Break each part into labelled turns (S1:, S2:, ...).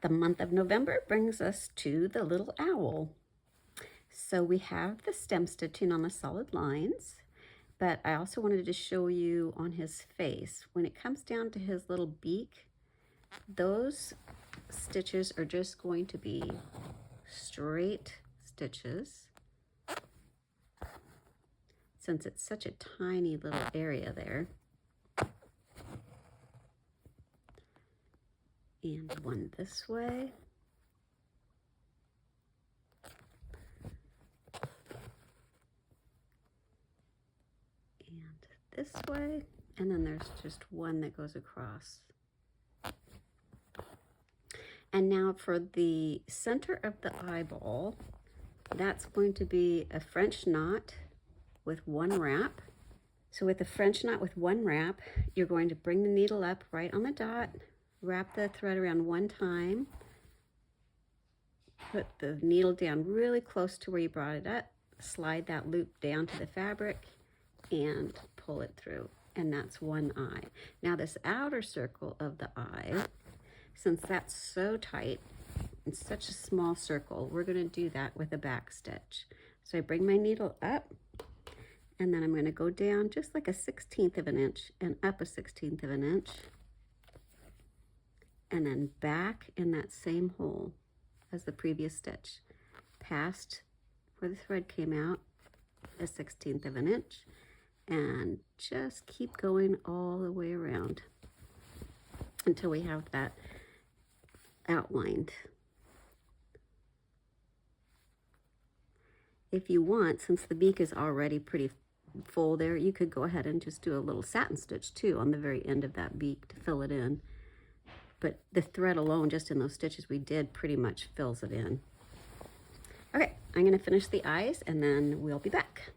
S1: the month of November brings us to the little owl. So we have the stem stitching on the solid lines, but I also wanted to show you on his face. When it comes down to his little beak, those stitches are just going to be straight stitches, since it's such a tiny little area there. And one this way. And this way. And then there's just one that goes across. And now for the center of the eyeball, that's going to be a French knot with one wrap. So with the French knot with one wrap, you're going to bring the needle up right on the dot, wrap the thread around one time, put the needle down really close to where you brought it up, slide that loop down to the fabric, and pull it through. And that's one eye. Now this outer circle of the eye, since that's so tight, it's such a small circle, we're going to do that with a back stitch. So I bring my needle up, and then I'm going to go down just like a 1/16 of an inch and up a 1/16 of an inch, and then back in that same hole as the previous stitch, past where the thread came out, a 1/16 of an inch, and just keep going all the way around until we have that outlined. If you want, since the beak is already pretty full there, you could go ahead and just do a little satin stitch too on the very end of that beak to fill it in. But the thread alone, just in those stitches we did, pretty much fills it in. Okay, I'm going to finish the eyes and then we'll be back.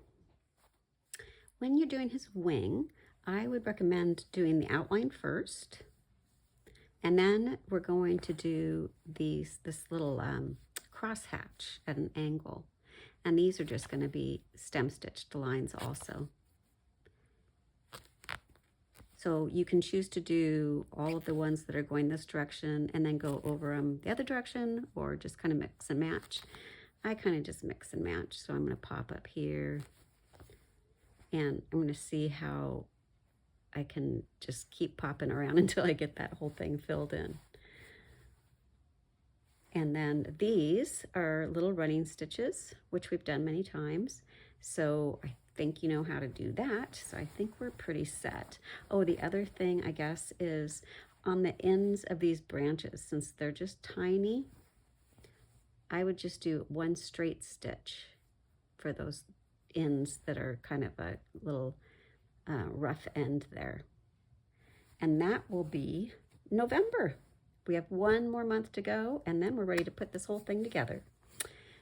S1: When you're doing his wing, I would recommend doing the outline first. And then we're going to do this little cross hatch at an angle. And these are just going to be stem stitched lines also. So you can choose to do all of the ones that are going this direction and then go over them the other direction, or just kind of mix and match. I kind of just mix and match. So I'm going to pop up here and I'm going to see how I can just keep popping around until I get that whole thing filled in. And then these are little running stitches, which we've done many times. So I think you know how to do that. So I think we're pretty set. Oh, the other thing I guess is on the ends of these branches, since they're just tiny, I would just do one straight stitch for those ends that are kind of a little rough end there. And that will be November. We have one more month to go, and then we're ready to put this whole thing together.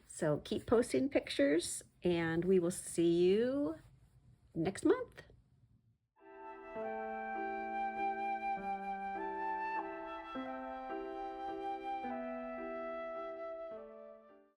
S1: So keep posting pictures, and we will see you next month.